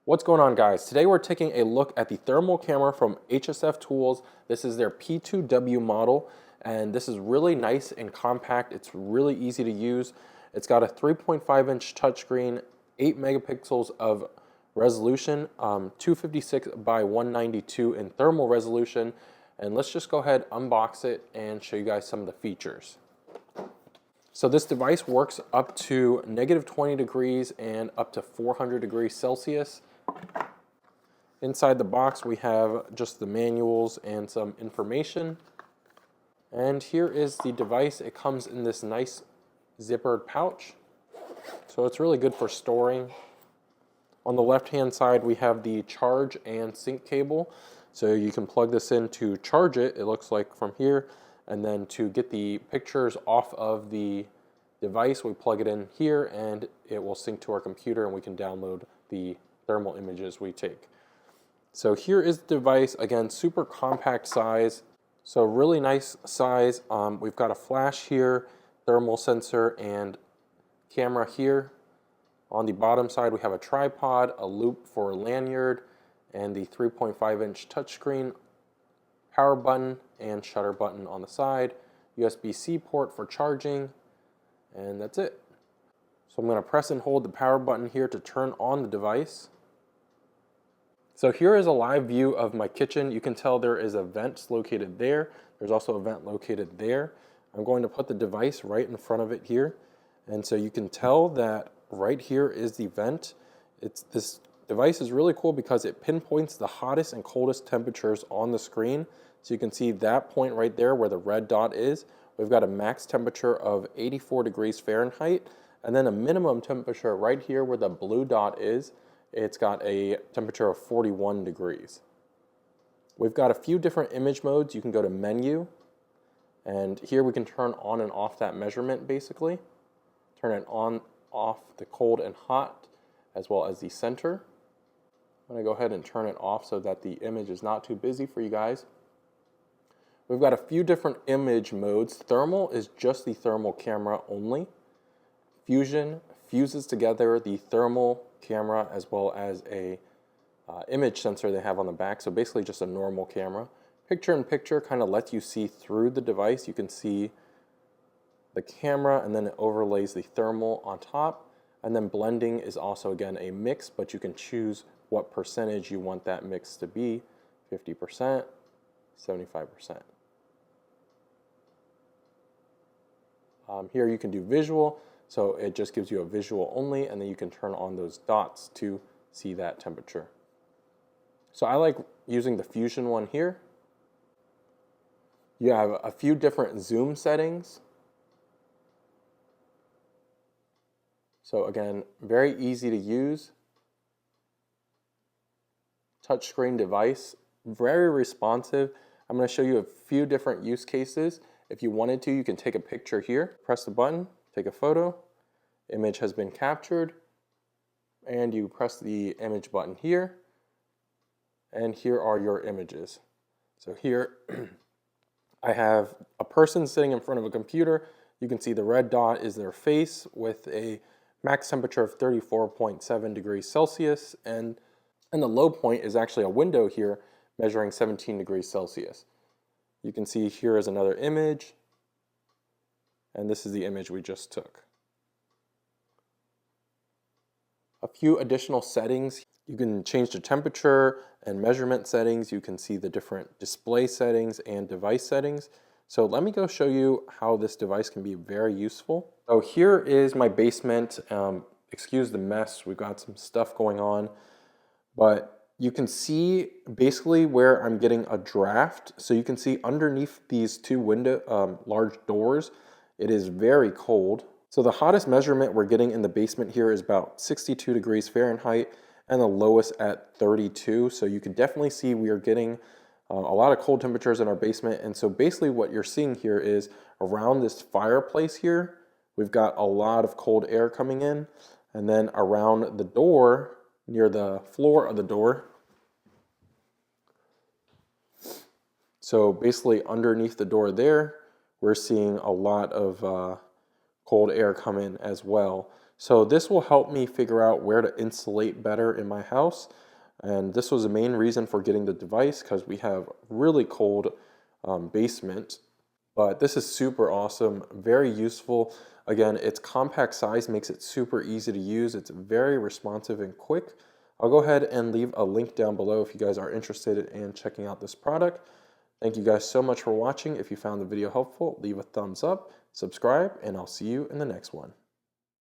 What's going on, guys? Today we're taking a look at the thermal camera from HSFTOOLS. This is their P2W model, and this is really nice and compact. It's really easy to use. It's got a 3.5-inch touchscreen, 8 megapixels of resolution, 256 by 192 in thermal resolution, and let's just go ahead, unbox it, and show you guys some of the features. So this device works up to -20 degrees and up to 400 degrees Celsius. Inside the box we have just the manuals and some information. And here is the device. It comes in this nice zippered pouch. So it's really good for storing. On the left hand side we have the charge and sync cable. So you can plug this in to charge it, it looks like from here. And then to get the pictures off of the device, we plug it in here and it will sync to our computer and we can download the thermal images we take. So here is the device. Again, super compact size. So really nice size. We've got a flash here, thermal sensor, and camera here. On the bottom side we have a tripod, a loop for a lanyard, and the 3.5-inch touchscreen, power button and shutter button on the side, USB-C port for charging, and that's it. So I'm going to press and hold the power button here to turn on the device. So here is a live view of my kitchen. You can tell there is a vent located there. There's also a vent located there. I'm going to put the device right in front of it here. And so you can tell that right here is the vent. This device is really cool because it pinpoints the hottest and coldest temperatures on the screen. So you can see that point right there where the red dot is. We've got a max temperature of 84 degrees Fahrenheit, and then a minimum temperature right here where the blue dot is. It's got a temperature of 41 degrees. We've got a few different image modes. You can go to menu, and here we can turn on and off that measurement basically. Turn it on, off the cold and hot, as well as the center. I'm going to go ahead and turn it off so that the image is not too busy for you guys. We've got a few different image modes. Thermal is just the thermal camera only. Fusion fuses together the thermal camera as well as a image sensor they have on the back, so basically just a normal camera. Picture-in-picture kind of lets you see through the device. You can see the camera and then it overlays the thermal on top. And then blending is also, again, a mix, but you can choose what percentage you want that mix to be, 50%, 75%. Here you can do visual, so it just gives you a visual only, and then you can turn on those dots to see that temperature. So I like using the Fusion one here. You have a few different zoom settings. So again, very easy to use. Touchscreen device, very responsive. I'm going to show you a few different use cases. If you wanted to, you can take a picture here, press the button, take a photo, image has been captured, and you press the image button here, and here are your images. So here I have a person sitting in front of a computer. You can see the red dot is their face with a max temperature of 34.7 degrees Celsius, and the low point is actually a window here measuring 17 degrees Celsius. You can see here is another image, and this is the image we just took. A few additional settings. You can change the temperature and measurement settings. You can see the different display settings and device settings. So let me go show you how this device can be very useful. So here is my basement. Excuse the mess, we've got some stuff going on, but you can see basically where I'm getting a draft. So you can see underneath these two large doors, it is very cold. So the hottest measurement we're getting in the basement here is about 62 degrees Fahrenheit and the lowest at 32. So you can definitely see we are getting a lot of cold temperatures in our basement. And so basically what you're seeing here is around this fireplace here, we've got a lot of cold air coming in. And then around the door, near the floor of the door. So basically underneath the door there, we're seeing a lot of cold air come in as well. So this will help me figure out where to insulate better in my house. And this was the main reason for getting the device, because we have really cold basement. But this is super awesome, very useful. Again, its compact size makes it super easy to use. It's very responsive and quick. I'll go ahead and leave a link down below if you guys are interested in checking out this product. Thank you guys so much for watching. If you found the video helpful, leave a thumbs up, subscribe, and I'll see you in the next one.